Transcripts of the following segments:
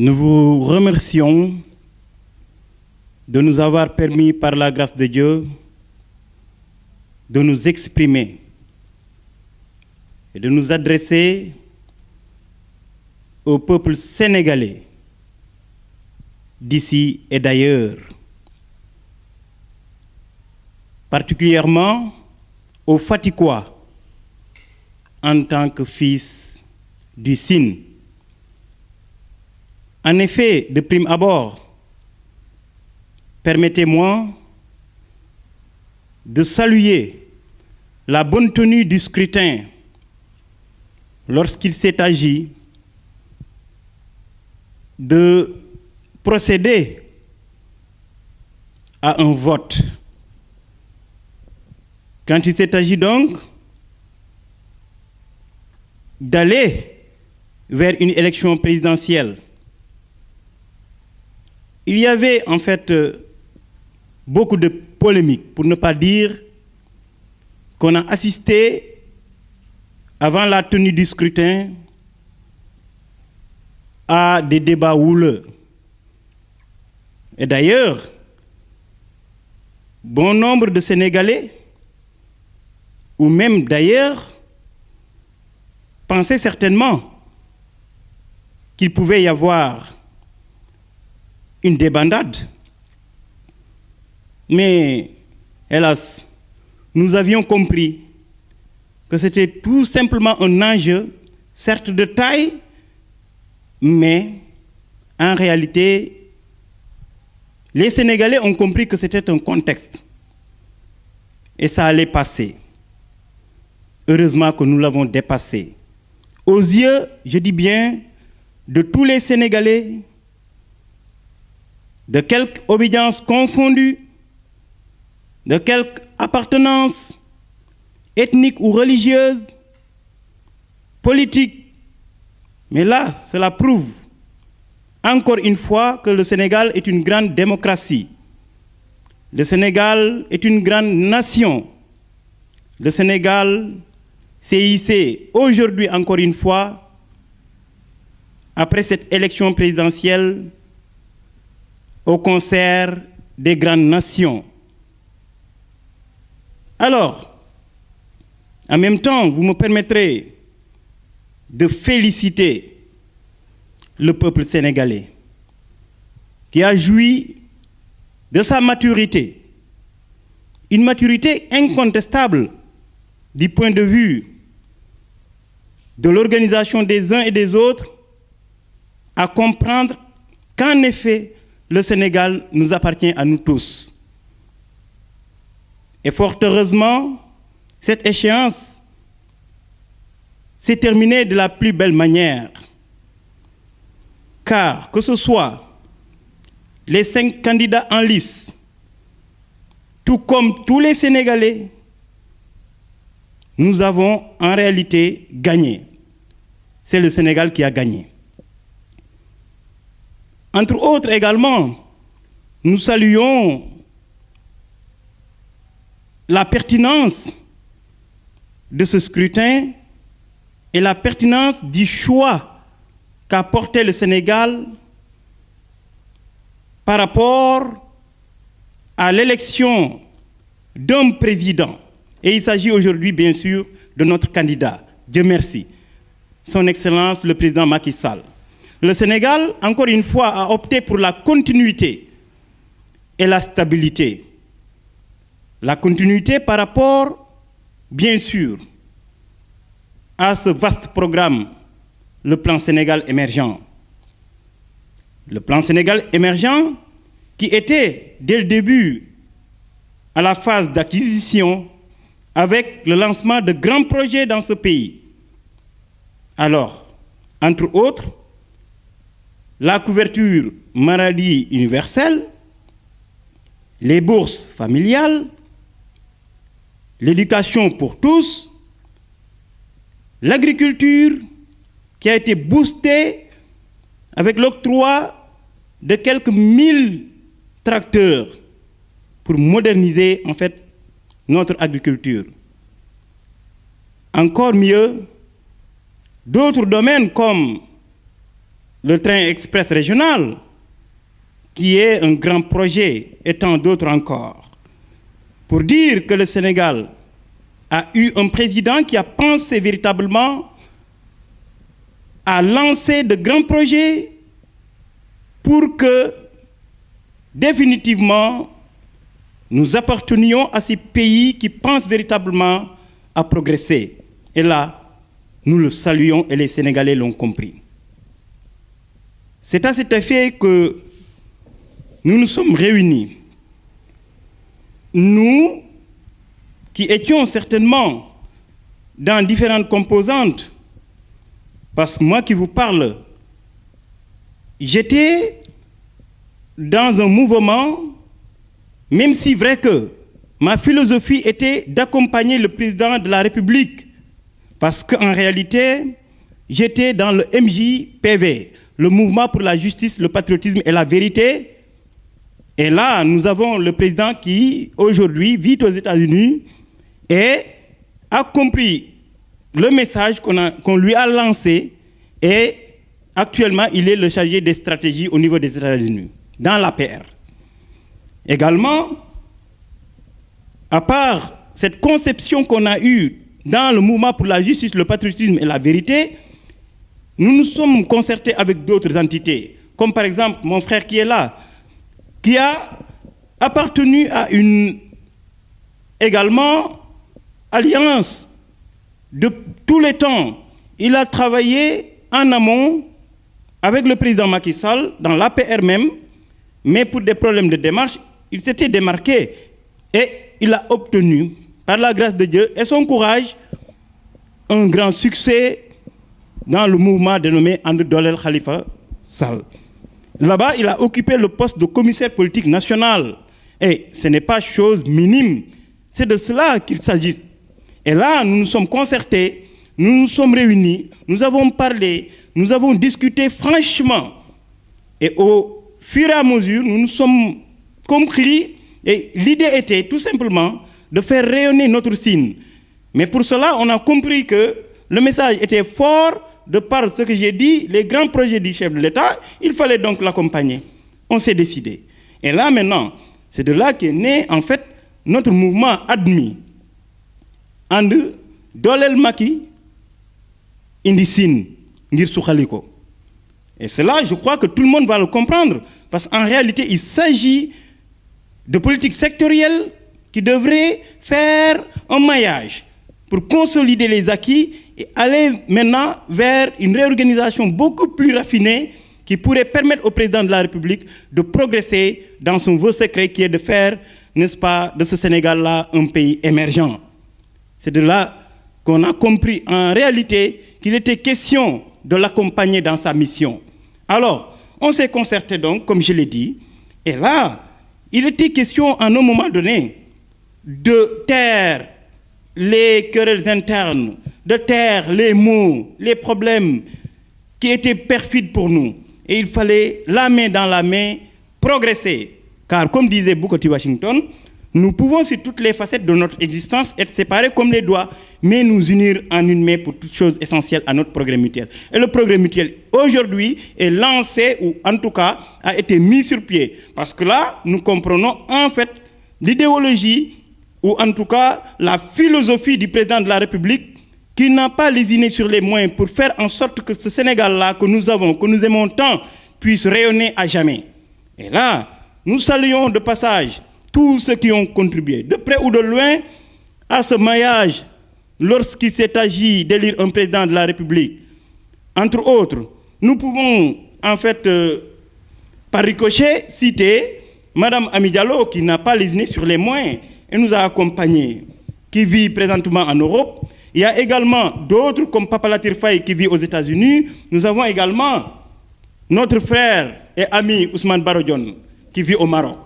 Nous vous remercions de nous avoir permis, par la grâce de Dieu, de nous exprimer et de nous adresser au peuple sénégalais d'ici et d'ailleurs, particulièrement aux Fatikois en tant que fils du Sine. En effet, de prime abord, permettez-moi de saluer la bonne tenue du scrutin lorsqu'il s'est agi de procéder à un vote. Quand il s'est agi donc d'aller vers une élection présidentielle, il y avait en fait beaucoup de polémiques, pour ne pas dire qu'on a assisté, avant la tenue du scrutin, à des débats houleux. Et d'ailleurs, bon nombre de Sénégalais, ou même d'ailleurs, pensaient certainement qu'il pouvait y avoir une débandade. Mais, hélas, nous avions compris que c'était tout simplement un enjeu, certes de taille, mais en réalité, les Sénégalais ont compris que c'était un contexte. Et ça allait passer. Heureusement que nous l'avons dépassé. Aux yeux, je dis bien, de tous les Sénégalais, de quelque obédience confondue, de quelque appartenance ethnique ou religieuse, politique. Mais là, cela prouve encore une fois que le Sénégal est une grande démocratie. Le Sénégal est une grande nation. Le Sénégal s'est hissé aujourd'hui encore une fois, après cette élection présidentielle, au concert des grandes nations. Alors, en même temps, vous me permettrez de féliciter le peuple sénégalais qui a joui de sa maturité, une maturité incontestable du point de vue de l'organisation des uns et des autres, à comprendre qu'en effet, le Sénégal nous appartient à nous tous. Et fort heureusement, cette échéance s'est terminée de la plus belle manière. Car que ce soit les 5 candidats en lice, tout comme tous les Sénégalais, nous avons en réalité gagné. C'est le Sénégal qui a gagné. Entre autres également, nous saluons la pertinence de ce scrutin et la pertinence du choix qu'a porté le Sénégal par rapport à l'élection d'un président. Et il s'agit aujourd'hui, bien sûr, de notre candidat. Dieu merci. Son Excellence, le président Macky Sall. Le Sénégal, encore une fois, a opté pour la continuité et la stabilité. La continuité par rapport, bien sûr, à ce vaste programme, le plan Sénégal émergent. Le plan Sénégal émergent qui était, dès le début, à la phase d'acquisition, avec le lancement de grands projets dans ce pays. Alors, entre autres, la couverture maladie universelle, les bourses familiales, l'éducation pour tous, l'agriculture qui a été boostée avec l'octroi de quelques 1000 tracteurs pour moderniser en fait notre agriculture. Encore mieux, d'autres domaines comme le train express régional, qui est un grand projet, et tant d'autres encore, pour dire que le Sénégal a eu un président qui a pensé véritablement à lancer de grands projets pour que, définitivement, nous appartenions à ces pays qui pensent véritablement à progresser. Et là, nous le saluons et les Sénégalais l'ont compris. C'est à cet effet que nous nous sommes réunis. Nous, qui étions certainement dans différentes composantes, parce que moi qui vous parle, j'étais dans un mouvement, même si vrai que ma philosophie était d'accompagner le président de la République, parce qu'en réalité, j'étais dans le MJPV, le mouvement pour la justice, le patriotisme et la vérité. Et là, nous avons le président qui, aujourd'hui, vit aux États-Unis et a compris le message qu'on lui a lancé, et actuellement, il est le chargé des stratégies au niveau des États-Unis, dans l'APR. Également, à part cette conception qu'on a eue dans le mouvement pour la justice, le patriotisme et la vérité, nous nous sommes concertés avec d'autres entités, comme par exemple mon frère qui est là, qui a appartenu à une également alliance de tous les temps. Il a travaillé en amont avec le président Macky Sall, dans l'APR même, mais pour des problèmes de démarche, il s'était démarqué et il a obtenu, par la grâce de Dieu et son courage, un grand succès dans le mouvement dénommé And Dolel Khalifa Sall. Là-bas, il a occupé le poste de commissaire politique national. Et ce n'est pas chose minime, c'est de cela qu'il s'agit. Et là, nous nous sommes concertés, nous nous sommes réunis, nous avons parlé, nous avons discuté franchement. Et au fur et à mesure, nous nous sommes compris, et l'idée était tout simplement de faire rayonner notre signe. Mais pour cela, on a compris que le message était fort de par ce que j'ai dit, les grands projets du chef de l'État, il fallait donc l'accompagner. On s'est décidé. Et là, maintenant, c'est de là qu'est né, en fait, notre mouvement admis. And Dolel Maki indi Sine ngir Soukhaliko. Et cela, je crois que tout le monde va le comprendre, parce qu'en réalité, il s'agit de politique sectorielle qui devrait faire un maillage pour consolider les acquis et aller maintenant vers une réorganisation beaucoup plus raffinée qui pourrait permettre au président de la République de progresser dans son vœu secret qui est de faire, n'est-ce pas, de ce Sénégal-là un pays émergent. C'est de là qu'on a compris en réalité qu'il était question de l'accompagner dans sa mission. Alors, on s'est concerté donc, comme je l'ai dit, et là, il était question à un moment donné de taire les querelles internes, de taire les maux, les problèmes qui étaient perfides pour nous. Et il fallait, la main dans la main, progresser. Car comme disait Booker T. Washington, nous pouvons sur toutes les facettes de notre existence être séparés comme les doigts, mais nous unir en une main pour toutes choses essentielles à notre progrès mutuel. Et le progrès mutuel, aujourd'hui, est lancé, ou en tout cas, a été mis sur pied. Parce que là, nous comprenons en fait l'idéologie, ou en tout cas la philosophie du président de la République, qui n'a pas lésiné sur les moyens pour faire en sorte que ce Sénégal-là que nous avons, que nous aimons tant, puisse rayonner à jamais. Et là, nous saluons de passage tous ceux qui ont contribué, de près ou de loin, à ce maillage lorsqu'il s'est agi d'élire un président de la République. Entre autres, nous pouvons en fait, par ricochet, citer Mme Amy Diallo, qui n'a pas lésiné sur les moyens et nous a accompagnés, qui vit présentement en Europe. Il y a également d'autres comme Papa Latir Faye qui vit aux États-Unis. Nous avons également notre frère et ami Ousmane Barodjon qui vit au Maroc.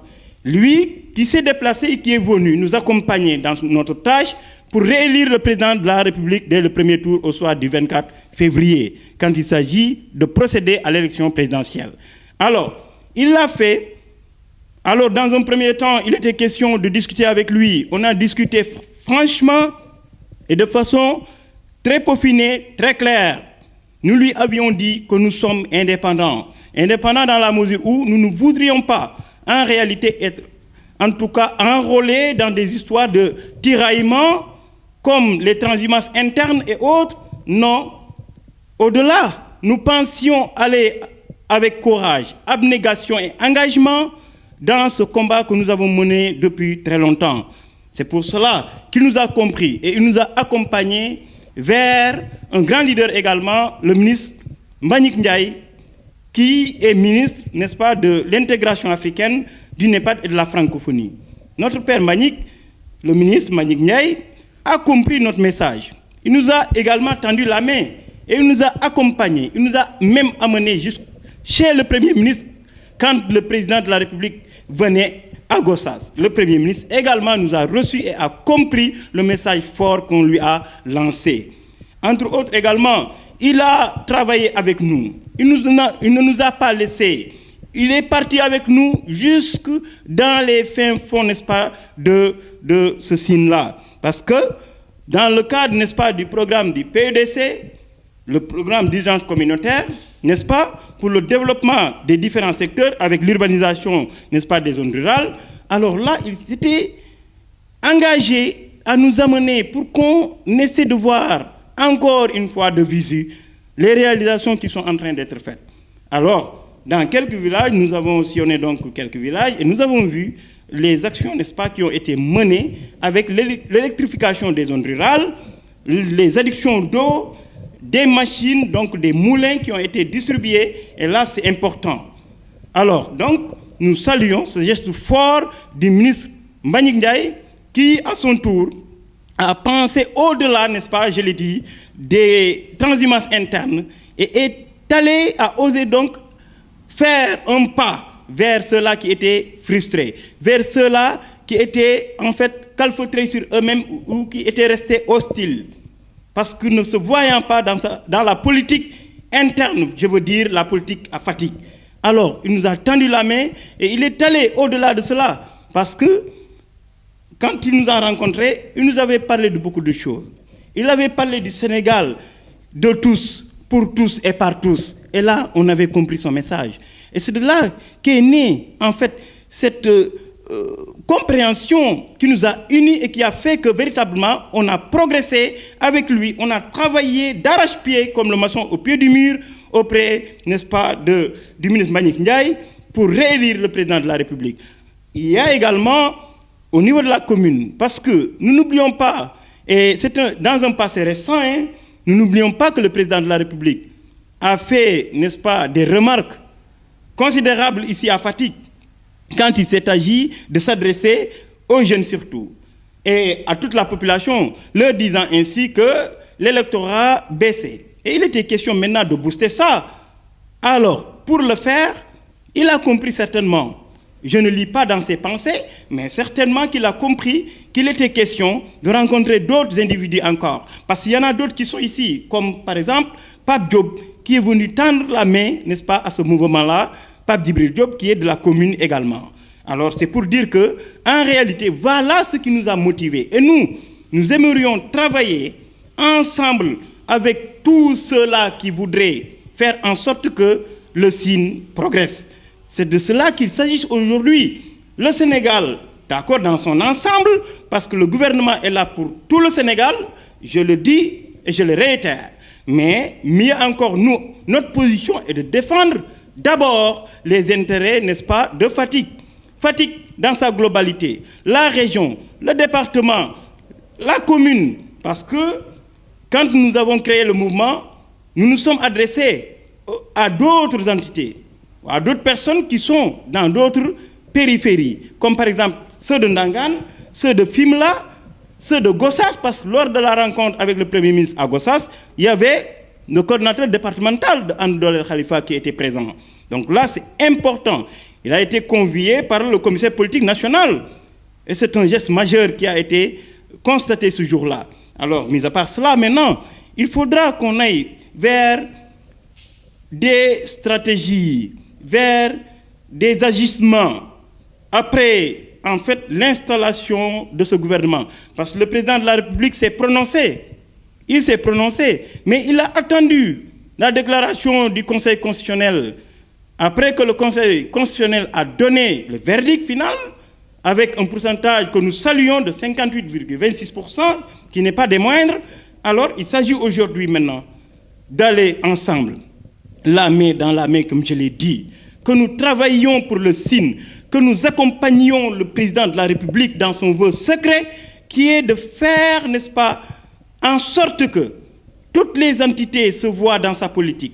Lui qui s'est déplacé et qui est venu nous accompagner dans notre tâche pour réélire le président de la République dès le premier tour au soir du 24 février, quand il s'agit de procéder à l'élection présidentielle. Alors, il l'a fait. Alors, dans un premier temps, il était question de discuter avec lui. On a discuté franchement et de façon très peaufinée, très claire. nous lui avions dit que nous sommes indépendants. Indépendants dans la mesure où nous ne voudrions pas, en réalité, être, en tout cas, enrôlés dans des histoires de tiraillement, comme les transhumances internes et autres. Non. Au-delà, nous pensions aller avec courage, abnégation et engagement dans ce combat que nous avons mené depuis très longtemps. C'est pour cela qu'il nous a compris et il nous a accompagnés vers un grand leader également, le ministre Mbagnick Ndiaye, qui est ministre, n'est-ce pas, de l'intégration africaine, du NEPAD et de la francophonie. Notre père Mbagnick, le ministre Mbagnick Ndiaye, a compris notre message. Il nous a également tendu la main et il nous a accompagnés. Il nous a même amenés jusqu'à chez le Premier ministre quand le président de la République venait à Gossas. Le Premier ministre également nous a reçus et a compris le message fort qu'on lui a lancé. Entre autres également, il a travaillé avec nous. Il ne nous a pas laissés. Il est parti avec nous jusque dans les fins fonds, n'est-ce pas, de ce signe-là. Parce que dans le cadre, n'est-ce pas, du programme du PEDC, le programme d'urgence communautaire, n'est-ce pas, pour le développement des différents secteurs avec l'urbanisation, n'est-ce pas, des zones rurales, alors là, il s'était engagé à nous amener pour qu'on essaie de voir encore une fois de visu les réalisations qui sont en train d'être faites. Alors, dans quelques villages, nous avons sillonné donc quelques villages et nous avons vu les actions, n'est-ce pas, qui ont été menées avec l'électrification des zones rurales, les adductions d'eau, des machines, donc des moulins qui ont été distribués, et là c'est important. Alors, donc, nous saluons ce geste fort du ministre Mbagnick Ndiaye qui, à son tour, a pensé au-delà, n'est-ce pas, je l'ai dit, des transhumances internes et est allé à oser donc faire un pas vers ceux-là qui étaient frustrés, vers ceux-là qui étaient en fait calfeutrés sur eux-mêmes ou qui étaient restés hostiles. Parce que ne se voyant pas dans la politique interne, je veux dire la politique à fatigue. Alors, il nous a tendu la main et il est allé au-delà de cela. Parce que, quand il nous a rencontrés, il nous avait parlé de beaucoup de choses. Il avait parlé du Sénégal, de tous, pour tous et par tous. Et là, on avait compris son message. Et c'est de là qu'est née, en fait, cette compréhension qui nous a unis et qui a fait que véritablement on a progressé avec lui, on a travaillé d'arrache-pied comme le maçon au pied du mur auprès, n'est-ce pas, du ministre Mbagnick Ndiaye pour réélire le président de la République. Il y a également au niveau de la commune, parce que nous n'oublions pas, et c'est dans un passé récent, nous n'oublions pas que le président de la République a fait, n'est-ce pas, des remarques considérables ici à Fatick, quand il s'est agi de s'adresser aux jeunes surtout, et à toute la population, leur disant ainsi que l'électorat baissait. Et il était question maintenant de booster ça. Alors, pour le faire, il a compris certainement, je ne lis pas dans ses pensées, mais certainement qu'il a compris qu'il était question de rencontrer d'autres individus encore. Parce qu'il y en a d'autres qui sont ici, comme par exemple Pape Diop, qui est venu tendre la main, n'est-ce pas, à ce mouvement-là, Pape Djibril Diop, qui est de la commune également. Alors, c'est pour dire que, en réalité, voilà ce qui nous a motivés. Et nous aimerions travailler ensemble avec tous ceux-là qui voudraient faire en sorte que le signe progresse. C'est de cela qu'il s'agit aujourd'hui. Le Sénégal, d'accord, dans son ensemble, parce que le gouvernement est là pour tout le Sénégal, je le dis et je le réitère. Mais, mieux encore, notre position est de défendre d'abord les intérêts, n'est-ce pas, de Fatick. Fatick dans sa globalité, la région, le département, la commune. Parce que quand nous avons créé le mouvement, nous nous sommes adressés à d'autres entités, à d'autres personnes qui sont dans d'autres périphéries, comme par exemple ceux de Ndangan, ceux de Fimela, ceux de Gossas, parce que lors de la rencontre avec le Premier ministre à Gossas, il y avait le coordinateur départemental de Andolel Khalifa qui était présent. Donc là, c'est important. Il a été convié par le commissaire politique national. Et c'est un geste majeur qui a été constaté ce jour-là. Alors, mis à part cela, maintenant, il faudra qu'on aille vers des stratégies, vers des agissements après, en fait, l'installation de ce gouvernement. Parce que le président de la République s'est prononcé. Il s'est prononcé, mais il a attendu la déclaration du Conseil constitutionnel, après que le Conseil constitutionnel a donné le verdict final, avec un pourcentage que nous saluons de 58,26%, qui n'est pas des moindres, alors il s'agit aujourd'hui maintenant d'aller ensemble, la main dans la main, comme je l'ai dit, que nous travaillions pour le SIN, que nous accompagnions le président de la République dans son vœu secret, qui est de faire, n'est-ce pas, en sorte que toutes les entités se voient dans sa politique,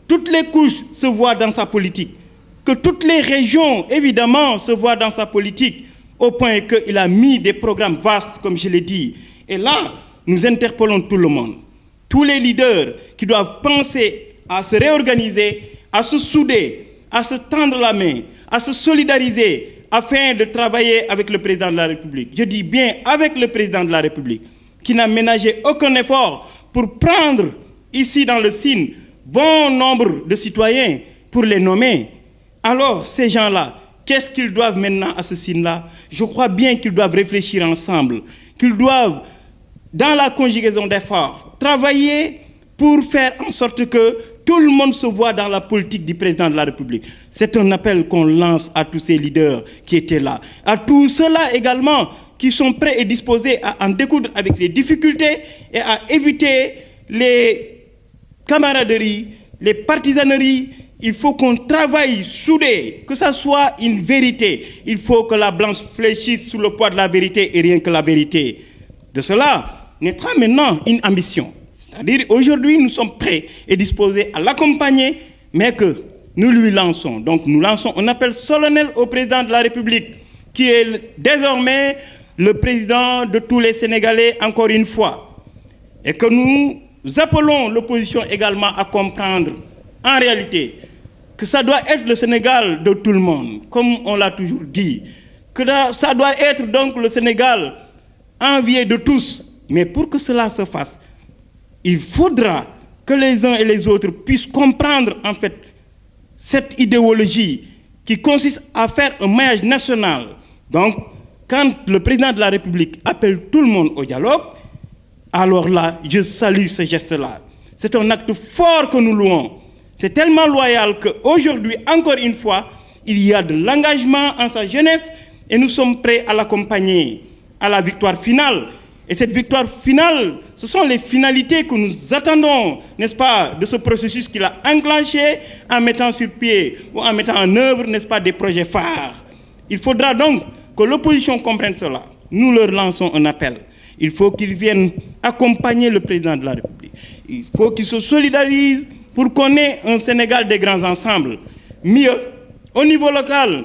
toutes les couches se voient dans sa politique, que toutes les régions, évidemment, se voient dans sa politique, au point qu'il a mis des programmes vastes, comme je l'ai dit. Et là, nous interpellons tout le monde, tous les leaders qui doivent penser à se réorganiser, à se souder, à se tendre la main, à se solidariser, afin de travailler avec le président de la République. Je dis bien avec le président de la République, qui n'a ménagé aucun effort pour prendre ici dans le SIN bon nombre de citoyens pour les nommer. Alors, ces gens-là, qu'est-ce qu'ils doivent maintenant à ce SIN-là? Je crois bien qu'ils doivent réfléchir ensemble, qu'ils doivent, dans la conjugaison d'efforts, travailler pour faire en sorte que tout le monde se voit dans la politique du président de la République. C'est un appel qu'on lance à tous ces leaders qui étaient là, à tous ceux-là également qui sont prêts et disposés à en découdre avec les difficultés et à éviter les camaraderies, les partisaneries. Il faut qu'on travaille soudé, que ça soit une vérité. Il faut que la blanche fléchisse sous le poids de la vérité et rien que la vérité. De cela naîtra maintenant une ambition. C'est-à-dire, aujourd'hui, nous sommes prêts et disposés à l'accompagner, mais que nous lui lançons. Donc, nous lançons un appel solennel au président de la République, qui est désormais le président de tous les Sénégalais, encore une fois. Et que nous appelons l'opposition également à comprendre, en réalité, que ça doit être le Sénégal de tout le monde, comme on l'a toujours dit. Que ça doit être donc le Sénégal envié de tous. Mais pour que cela se fasse, il faudra que les uns et les autres puissent comprendre en fait cette idéologie qui consiste à faire un maillage national. Donc, quand le président de la République appelle tout le monde au dialogue, alors là, je salue ce geste-là. C'est un acte fort que nous louons. C'est tellement loyal qu'aujourd'hui, encore une fois, il y a de l'engagement en sa jeunesse et nous sommes prêts à l'accompagner à la victoire finale. Et cette victoire finale, ce sont les finalités que nous attendons, n'est-ce pas, de ce processus qu'il a enclenché en mettant sur pied ou en mettant en œuvre, n'est-ce pas, des projets phares. Il faudra donc que l'opposition comprenne cela. Nous leur lançons un appel. Il faut qu'ils viennent accompagner le président de la République. Il faut qu'ils se solidarisent pour qu'on ait un Sénégal des grands ensembles. Mieux, au niveau local,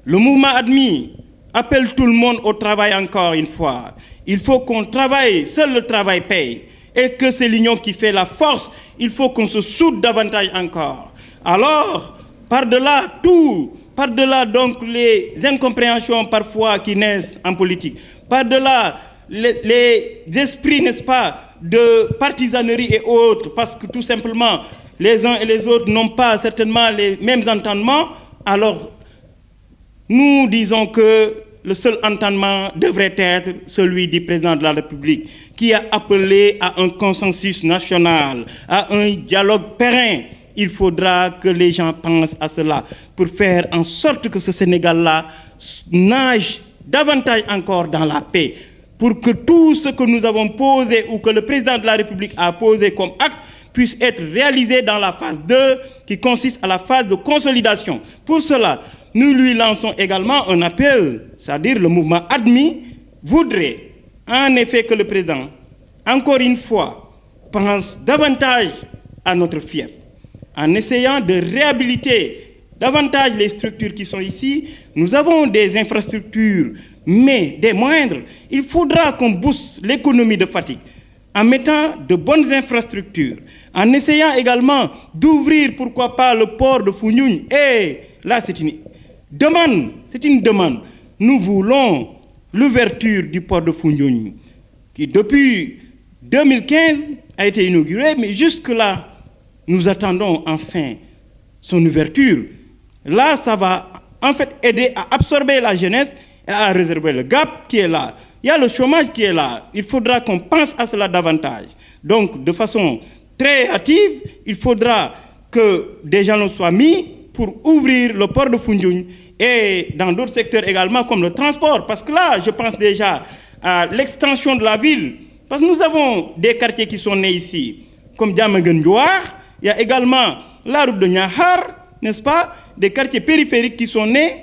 le mouvement admis appelle tout le monde au travail encore une fois. Il faut qu'on travaille, seul le travail paye. Et que c'est l'union qui fait la force, il faut qu'on se soude davantage encore. Alors, par-delà tout, par-delà donc les incompréhensions parfois qui naissent en politique, par-delà les esprits, n'est-ce pas, de partisanerie et autres, parce que tout simplement, les uns et les autres n'ont pas certainement les mêmes entendements, alors nous disons que le seul entendement devrait être celui du président de la République, qui a appelé à un consensus national, à un dialogue périn. Il faudra que les gens pensent à cela pour faire en sorte que ce Sénégal-là nage davantage encore dans la paix, pour que tout ce que nous avons posé ou que le président de la République a posé comme acte puisse être réalisé dans la phase 2, qui consiste à la phase de consolidation. Pour cela, nous lui lançons également un appel, c'est-à-dire le mouvement admis voudrait en effet que le président, encore une fois, pense davantage à notre fief, en essayant de réhabiliter davantage les structures qui sont ici. Nous avons des infrastructures, mais des moindres. Il faudra qu'on booste l'économie de Fatick en mettant de bonnes infrastructures, en essayant également d'ouvrir, pourquoi pas, le port de Foundiougne. Et là, c'est une demande. Nous voulons l'ouverture du port de Foundiougne, qui depuis 2015 a été inauguré, mais jusque-là, nous attendons enfin son ouverture. Là, ça va en fait aider à absorber la jeunesse et à réserver le gap qui est là. Il y a le chômage qui est là. Il faudra qu'on pense à cela davantage. Donc, de façon très hâtive, il faudra que des jalons soient mis pour ouvrir le port de Foundiougne et dans d'autres secteurs également comme le transport. Parce que là, je pense déjà à l'extension de la ville. Parce que nous avons des quartiers qui sont nés ici, comme Diamaguène-Douar. Il y a également la route de Niakhar, n'est-ce pas? Des quartiers périphériques qui sont nés.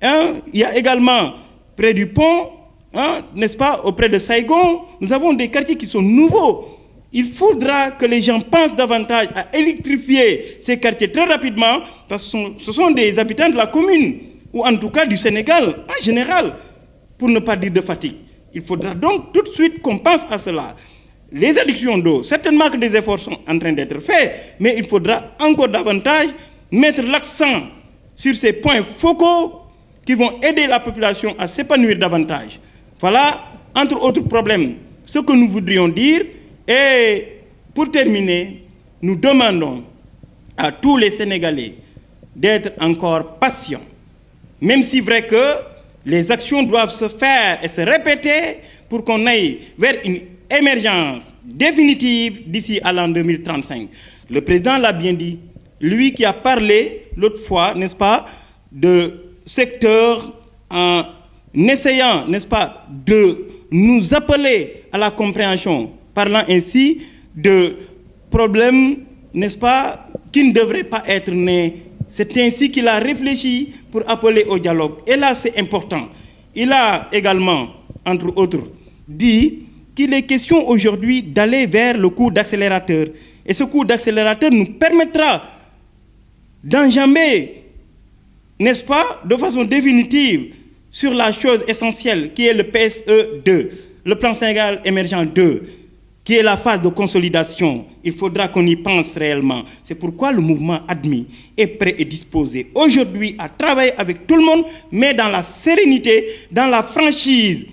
Hein? Il y a également près du pont, hein, n'est-ce pas, auprès de Saigon. Nous avons des quartiers qui sont nouveaux. Il faudra que les gens pensent davantage à électrifier ces quartiers très rapidement, parce que ce sont des habitants de la commune, ou en tout cas du Sénégal, en général, pour ne pas dire de fatigue. Il faudra donc tout de suite qu'on pense à cela. Les addictions d'eau, certainement que des efforts sont en train d'être faits, mais il faudra encore davantage mettre l'accent sur ces points focaux qui vont aider la population à s'épanouir davantage. Voilà, entre autres problèmes, ce que nous voudrions dire. Et pour terminer, nous demandons à tous les Sénégalais d'être encore patients, même si vrai que les actions doivent se faire et se répéter pour qu'on aille vers une émergence définitive d'ici à l'an 2035. Le président l'a bien dit, lui qui a parlé l'autre fois, n'est-ce pas, de secteur en essayant, n'est-ce pas, de nous appeler à la compréhension, parlant ainsi de problèmes, n'est-ce pas, qui ne devraient pas être nés. C'est ainsi qu'il a réfléchi pour appeler au dialogue. Et là, c'est important. Il a également, entre autres, dit qu'il est question aujourd'hui d'aller vers le coup d'accélérateur. Et ce coup d'accélérateur nous permettra d'enjamber, n'est-ce pas, de façon définitive, sur la chose essentielle qui est le PSE 2, le plan Sénégal émergent 2, qui est la phase de consolidation. Il faudra qu'on y pense réellement. C'est pourquoi le mouvement ADMI est prêt et disposé aujourd'hui à travailler avec tout le monde, mais dans la sérénité, dans la franchise,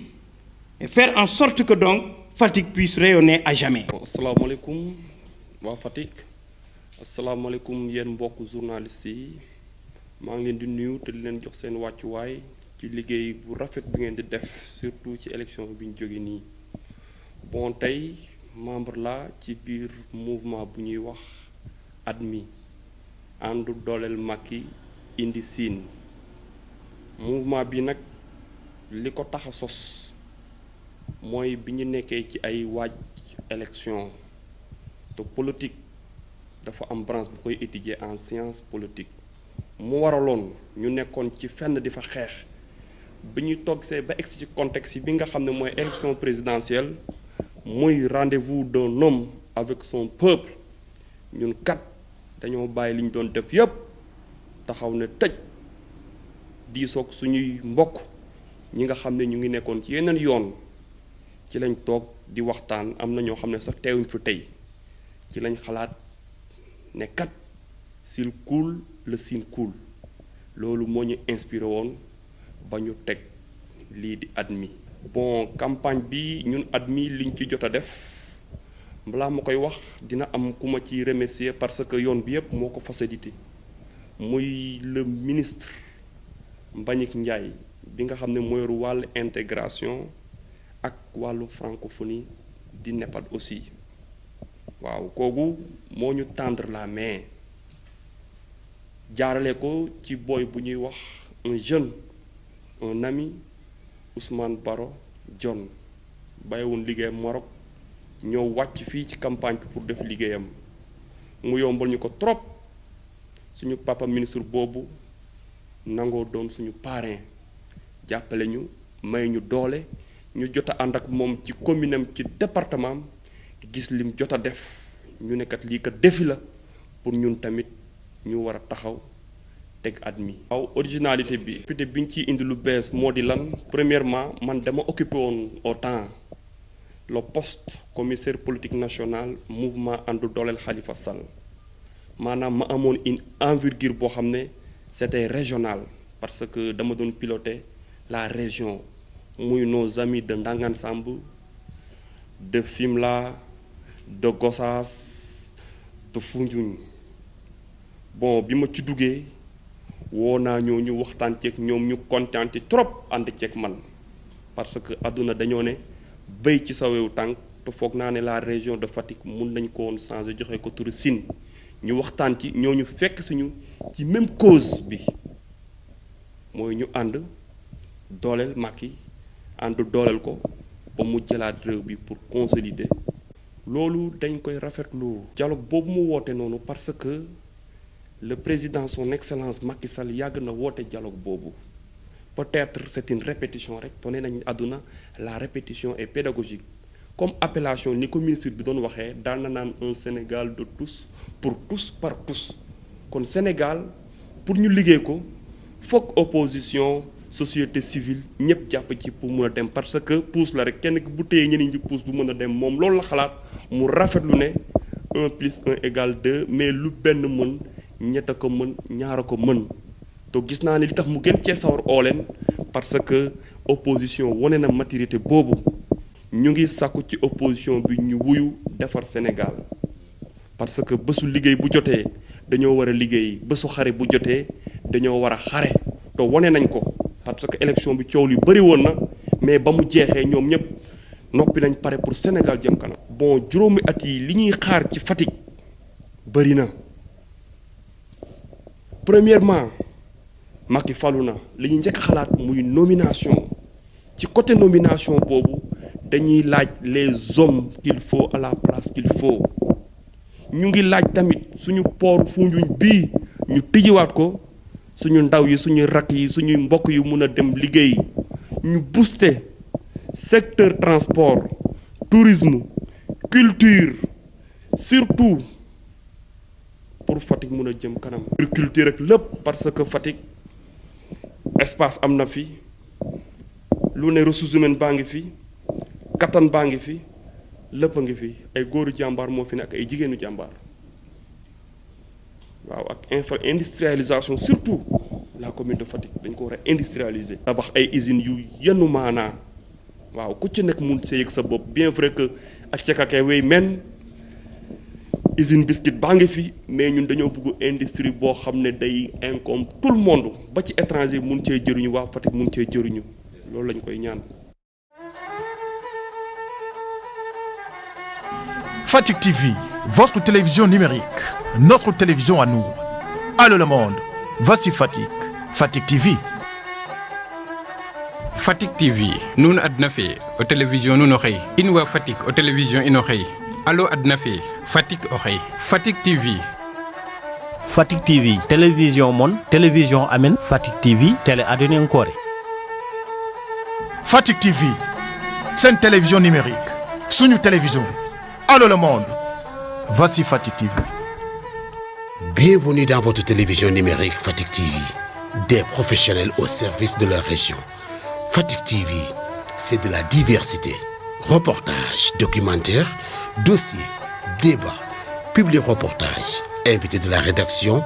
et faire en sorte que donc Fatick puisse rayonner à jamais. Assalamu alaikum wa Fatick. Assalamu alaikum yéen mbokk journalistes yi. Maa ngi leen di nuyu te di leen jox seen wàccuwaay ci liggéey bu rafet bi ngeen di def surtout ci élection bi ñu jóge nii. Bon tey membre la ci biir mouvement bu ñuy wax ADMI ànd dooleel Macky indi siin mouvement bi nag li ko tax a sos mooy bi ñu nekkee ci ay waaj élection te politique dafa am branche bu koy étudier en science politique mu waraloon ñu nekkoon ci fenn di fa xeex bi ñu toggsee ba egsi ci contexte bi nga xam ne mooy élection présidentielle muy rendez-vous d'un homme avec son peuple ñun kat dañoo bàyyi li ñu doon def yépp taxaw ne tëj diisoog suñuy mbokk ñi nga xam ne ñu ngi nekkoon ci yeneen yoon ci lañ toog di waxtaan am na ñoo xam ne sax teewuñ fi tey ci lañ xalaat ne kat s'il coule le Sine coule loolu moo ñu inspiré woon ba ñu teg lii di ADMI. Bon campagne bi ñun ADMI liñ ci jot a def balaa ma koy wax dina am ku ma ci remercier parce que yoon bi yëpp moo ko facilité muy le ministre Mbagnick Ndiaye bi nga xam ne mooy wàllu intégration ak wàllu francophonie di NEPAD aussi waaw kooku moo ñu tendre la main jaarale ko ci boy bu ñuy wax un jeune un ami Ousmane Baro John bàyyiwoon liggéeyam Maroc ñëw wàcc fii ci campagne bi pour def liggéeyam mu yombal ñu ko trop suñu papa ministre boobu nangoo doon suñu parrain jàppale ñu may ñu doole ñu jot a ànd ak moom ci commune am ci département am gis lim jot a def ñu ne kat lii kat défi la pour ñun tamit ñu war a taxaw teg ADMI. waaw originalité bi peut-être bi ñu ciy indi lu bees moo di lan premièrement man dama occupé woon au temps le poste commissaire politique national mouvement ànd dooleel Khalifa Sall maanaam ma amoon une envergure boo xam ne c'était régional parce que dama doon piloter la région muy nos amis de Ndangan Samb de Fimela de Gossas de Foundiougne bon bi ma ci duggee woo naa ñoo ñu waxtaan ceeg ñoom ñu kontaan ci trop ànd ceeg man parce que àdduna dañoo ne béy ci sa wewu tànk te foog naa ne la région de Fatick mun nañ ko woon changer joxe ko turu Sine ñu waxtaan ci ñooñu fekk suñu ci même cause bi mooy ñu ànd dooleel Macky ànd dooleel ko ba mu jëlaat réew bi pour consolider. loolu dañ koy rafetlu dialogue boobu mu woote noonu parce que le président son excellence Macky Sall yàgg na woote dialogue boobu peut-être c'est une répétition rek te nee nañ àdduna la répétition est pédagogique comme appellation ni ko ministre bi doon waxee daan na naan un Sénégal de tous pour tous par tous kon Sénégal pour ñu liggéey ko foog opposition société civile ñëpp jàpp ci pour mun a dem parce que pousse la rek kenn bu téye ñeneen ñi pousse du mën a dem moom loolu la xalaat mu rafetlu ne 1 plus 1 égale 2 mais lu benn mën ñett a ko mën ñaar a ko mën te gis naa ne li tax mu gën cee sawar oo leen parce que opposition wane na maturité boobu ñu ngi sàkku ci opposition bi ñu wuyu defar Sénégal parce que bésu liggéey bu jotee dañoo war a liggéey bésu xare bu jotee dañoo war a xare te wane nañ ko parce que élection bi coow li bëri woon na mais ba mu jeexee ñoom ñëpp noppi nañ pare pour Sénégal jëm kanam. bon juróomi at yi li ñuy xaar ci Fatick bëri na premièrement Macky falu na li ñu njëkk xalaat muy nomination ci côté nomination boobu dañuy laaj les hommes qu'il faut à la place qu'il faut ñu ngi laaj tamit suñu port Foundiougne bii ñu tëjiwaat ko suñu ndaw yi suñu rakk yi suñuy mbokk yu mun a dem liggéey ñu booster secteur transport tourisme culture surtout pour Fatick mun a jëm kanam. agriculture rek lépp parce que Fatick espace am na fi lu ne ressources humaines baa ngi fi kattan baa ngi fi lépp a ngi fi ay góoru jàmbaar moo fi ne ak ay jigéenu jàmbaar waaw ak industrialisation surtout la commune de Fatick dañ ko war a industrialiser. tabax ay usines yu yenu maanaa waaw ku ci nekk mun see yëg sa bopp bien vrai que ak cekakay wey men usine biscuit baa ngi fi mais ñun dañoo bëgg industrie boo xam ne day incombe tout le monde ba ci étranger mun cee jëriñu waa Fatick mun cee jëriñu loolu lañ koy ñaan. Fatick TV, votre télévision numérique, notre télévision à nous. Allô le monde, voici Fatick. Fatick TV. Fatick TV, nous adna fait aux télévisions nous n'aurons. Inwa Fatick aux télévisions inoreilles. Allô adna fait Fatick oreille. Fatick TV. Fatick TV, télévision mon, télévision amen. Fatick TV, télé aduna encore. Fatick TV, c'est une télévision numérique. Sous une télévision. Allô le monde, voici Fatick TV. Bienvenue dans votre télévision numérique Fatick TV. Des professionnels au service de leur région. Fatick TV, c'est de la diversité. Reportages, documentaires, dossiers, débats, publi-reportages, invités de la rédaction.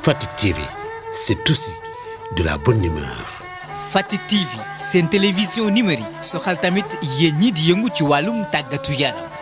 Fatick TV, c'est aussi de la bonne humeur. Fatick TV, c'est une télévision numérique. soxal tamit yéen ñi di yëngu ci wàllum tàggatu yaram.